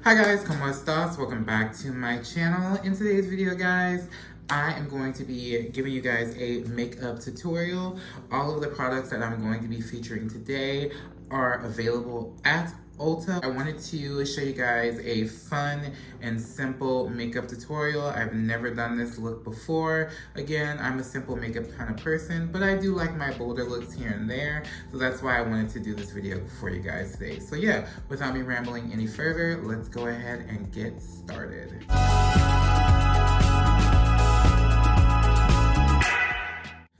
Hi guys, ¿cómo estás? Welcome back to my channel. In today's video, guys, I am going to be giving you guys a makeup tutorial. All of the products that I'm going to be featuring today are available at Ulta. I wanted to show you guys a fun and simple makeup tutorial. I've never done this look before. Again, I'm a simple makeup kind of person, but I do like my bolder looks here and there. So that's why I wanted to do this video for you guys today. So yeah, without me rambling any further, let's go ahead and get started.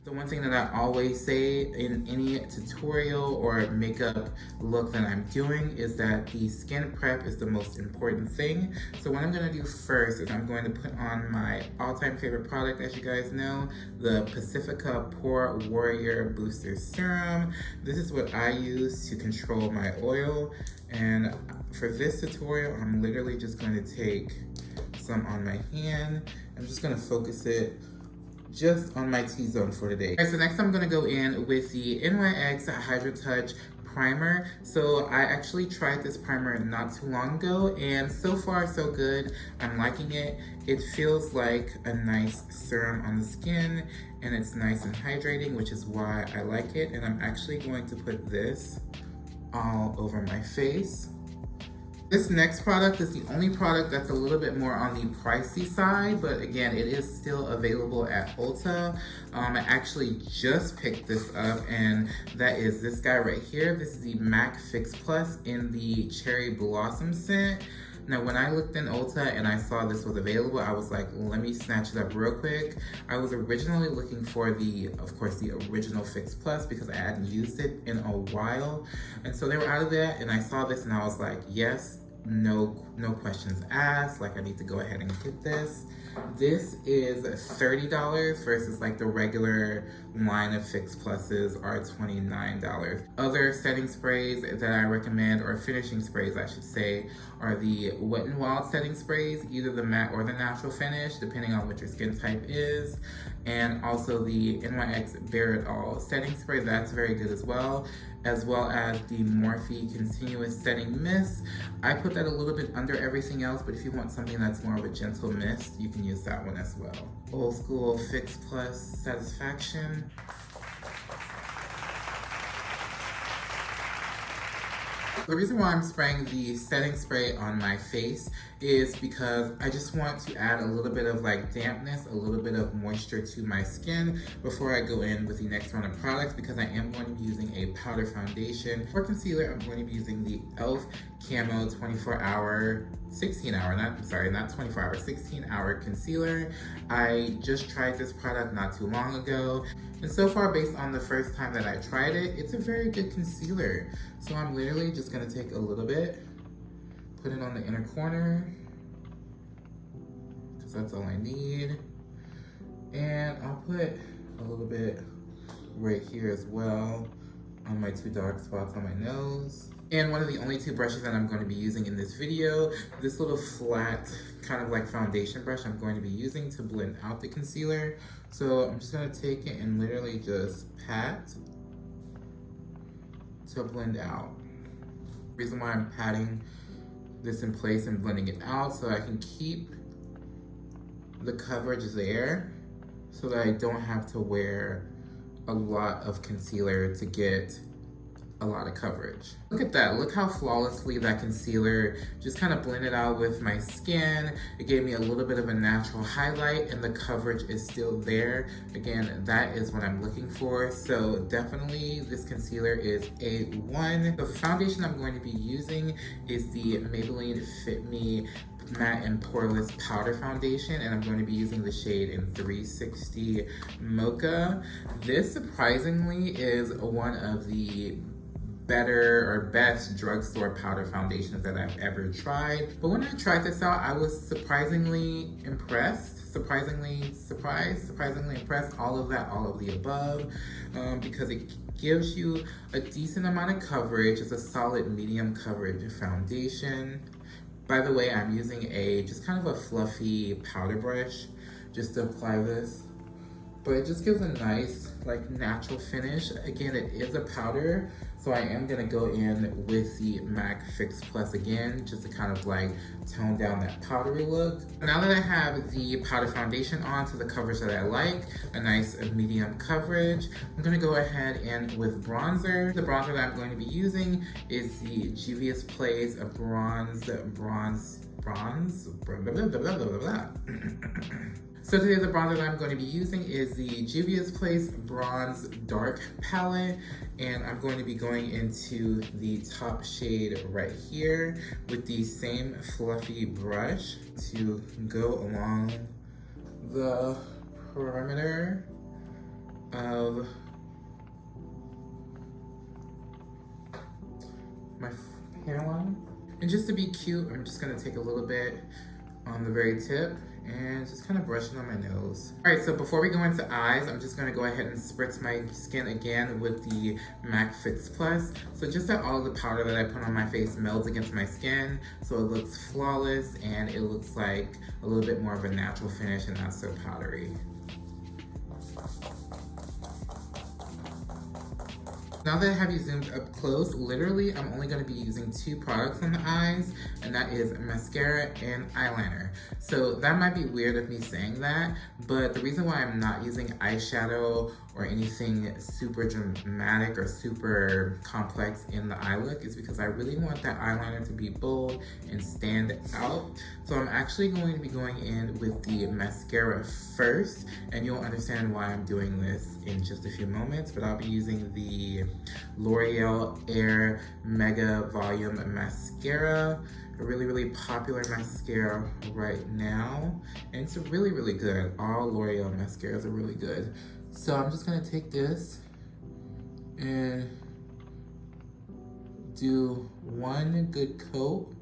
The one thing that I always say in any tutorial or makeup look that I'm doing is that the skin prep is the most important thing. So what I'm going to do first is I'm going to put on my all-time favorite product, as you guys know, the Pacifica Pore Warrior Booster Serum. This is what I use to control my oil. And for this tutorial, I'm literally just going to take some on my hand. I'm just going to focus it just on my T-zone for today. Alright, so next I'm gonna go in with the NYX Hydra Touch primer. So I actually tried this primer not too long ago, and so far so good. I'm liking it. It feels like a nice serum on the skin, and it's nice and hydrating, which is why I like it. And I'm actually going to put this all over my face. This next product is the only product that's a little bit more on the pricey side, but again, it is still available at Ulta. I actually just picked this up, and that is this guy right here. This is the MAC Fix Plus in the Cherry Blossom scent. Now, when I looked in Ulta and I saw this was available, I was like, let me snatch it up real quick. I was originally looking for of course, the original Fix Plus because I hadn't used it in a while. And so they were out of that, and I saw this and I was like, yes, no questions asked. Like, I need to go ahead and get this. This is $30 versus like the regular line of Fix Pluses are $29. Other setting sprays that I recommend, or finishing sprays I should say, are the Wet n Wild setting sprays, either the matte or the natural finish, depending on what your skin type is. And also the NYX Bare It All setting spray, that's very good as well as the Morphe Continuous Setting Mist. I put that a little bit under everything else, but if you want something that's more of a gentle mist, you can use that one as well. Old school Fix Plus satisfaction. The reason why I'm spraying the setting spray on my face is because I just want to add a little bit of like dampness, a little bit of moisture to my skin before I go in with the next round of products, because I am going to be using a powder foundation. For concealer, I'm going to be using the e.l.f. Camo 16-hour concealer. I just tried this product not too long ago, and so far, based on the first time that I tried it, it's a very good concealer. So I'm literally just gonna take a little bit, put it on the inner corner, because that's all I need. And I'll put a little bit right here as well on my two dark spots on my nose. And one of the only two brushes that I'm going to be using in this video, this little flat kind of like foundation brush I'm going to be using to blend out the concealer. So I'm just going to take it and literally just pat to blend out. The reason why I'm patting this in place and blending it out, so I can keep the coverage there so that I don't have to wear a lot of concealer to get a lot of coverage. Look at that, look how flawlessly that concealer just kind of blended out with my skin. It gave me a little bit of a natural highlight, and the coverage is still there. Again, that is what I'm looking for. So definitely this concealer is A1. The foundation I'm going to be using is the Maybelline Fit Me Matte and Poreless Powder Foundation, and I'm going to be using the shade in 360 Mocha. This surprisingly is one of the better or best drugstore powder foundations that I've ever tried. But when I tried this out, I was surprisingly impressed, surprisingly surprised, surprisingly impressed, all of that, all of the above, because it gives you a decent amount of coverage. It's a solid medium coverage foundation. By the way, I'm using just kind of a fluffy powder brush just to apply this, but it just gives a nice like natural finish. Again, it is a powder, so I am gonna go in with the MAC Fix Plus again, just to kind of like tone down that powdery look. Now that I have the powder foundation on to the coverage that I like, a nice medium coverage, I'm gonna go ahead and with bronzer. The bronzer that I'm going to be using is the Juvia's Place So today the bronzer that I'm going to be using is the Juvia's Place Bronze Dark Palette, and I'm going to be going into the top shade right here with the same fluffy brush to go along the perimeter of my hairline. And just to be cute, I'm just gonna take a little bit on the very tip and just kind of brush it on my nose. All right, so before we go into eyes, I'm just gonna go ahead and spritz my skin again with the MAC Fix Plus. So just that all the powder that I put on my face melds against my skin, so it looks flawless and it looks like a little bit more of a natural finish and not so powdery. Now that I have you zoomed up close, literally I'm only going to be using two products on the eyes, and that is mascara and eyeliner. So that might be weird of me saying that, but the reason why I'm not using eyeshadow or anything super dramatic or super complex in the eye look is because I really want that eyeliner to be bold and stand out. So I'm actually going to be going in with the mascara first, and you'll understand why I'm doing this in just a few moments, but I'll be using the L'Oreal Air Mega Volume Mascara, a really popular mascara right now, and it's really good. All L'Oreal mascaras are really good. So I'm just gonna take this and do one good coat.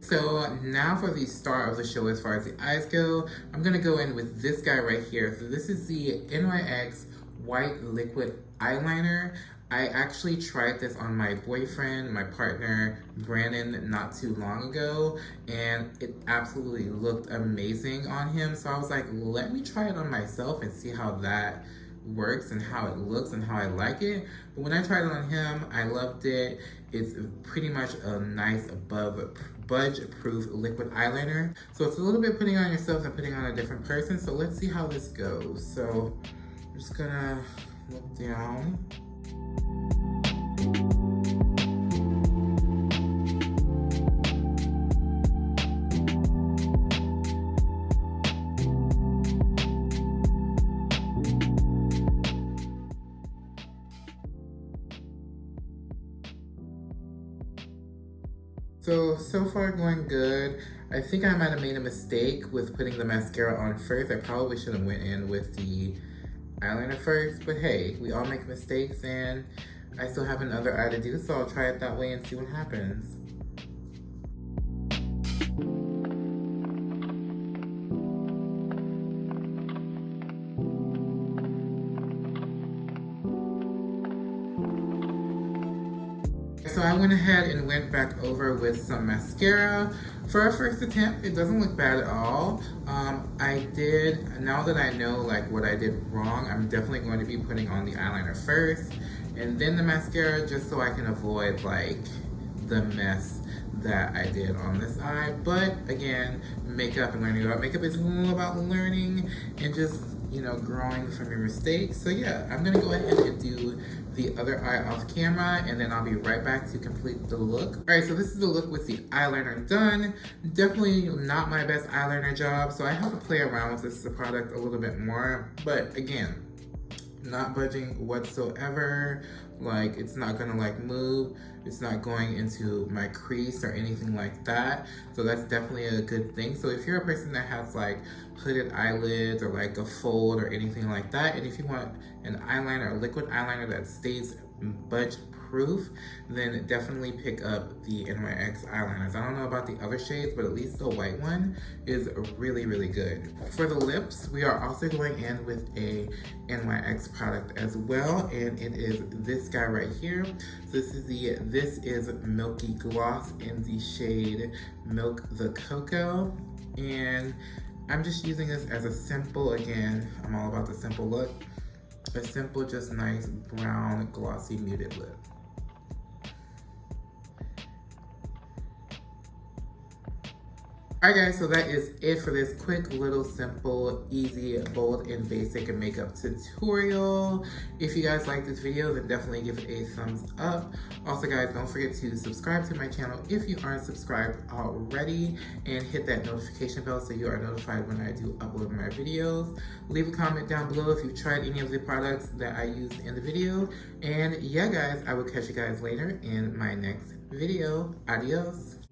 So now for the star of the show as far as the eyes go, I'm gonna go in with this guy right here. So this is the NYX White Liquid Eye Liner. I actually tried this on my boyfriend, my partner, Brandon, not too long ago, and it absolutely looked amazing on him. So I was like, let me try it on myself and see how that works and how it looks and how I like it. But when I tried it on him, I loved it. It's pretty much a nice budge-proof liquid eyeliner. So it's a little bit putting on yourself and putting on a different person. So let's see how this goes. So I'm just gonna look down. So far going good. I think I might have made a mistake with putting the mascara on first. I probably should have went in with the eyeliner first, but hey, we all make mistakes and I still have another eye to do, so I'll try it that way and see what happens. So I went ahead and went back over with some mascara. For our first attempt, it doesn't look bad at all. Now that I know like what I did wrong, I'm definitely going to be putting on the eyeliner first and then the mascara, just so I can avoid like the mess that I did on this eye. But again, makeup and learning about makeup is all about learning and just, you know, growing from your mistakes. So yeah, I'm gonna go ahead and do the other eye off camera, and then I'll be right back to complete the look. All right, so this is the look with the eyeliner done. Definitely not my best eyeliner job, so I have to play around with this product a little bit more. But again, not budging whatsoever. Like, it's not gonna like move. It's not going into my crease or anything like that. So that's definitely a good thing. So if you're a person that has like hooded eyelids or like a fold or anything like that, and if you want an eyeliner, a liquid eyeliner that stays budge proof, then definitely pick up the NYX eyeliners. I don't know about the other shades, but at least the white one is really good. For the lips, we are also going in with a NYX product as well, and it is this guy right here. So this is Milky Gloss in the shade Milk the Cocoa, and I'm just using this as a simple, again, I'm all about the simple look. A simple, just nice brown, glossy, muted lip. Alright guys, so that is it for this quick, little, simple, easy, bold, and basic makeup tutorial. If you guys like this video, then definitely give it a thumbs up. Also guys, don't forget to subscribe to my channel if you aren't subscribed already, and hit that notification bell so you are notified when I do upload my videos. Leave a comment down below if you've tried any of the products that I used in the video. And yeah guys, I will catch you guys later in my next video. Adios.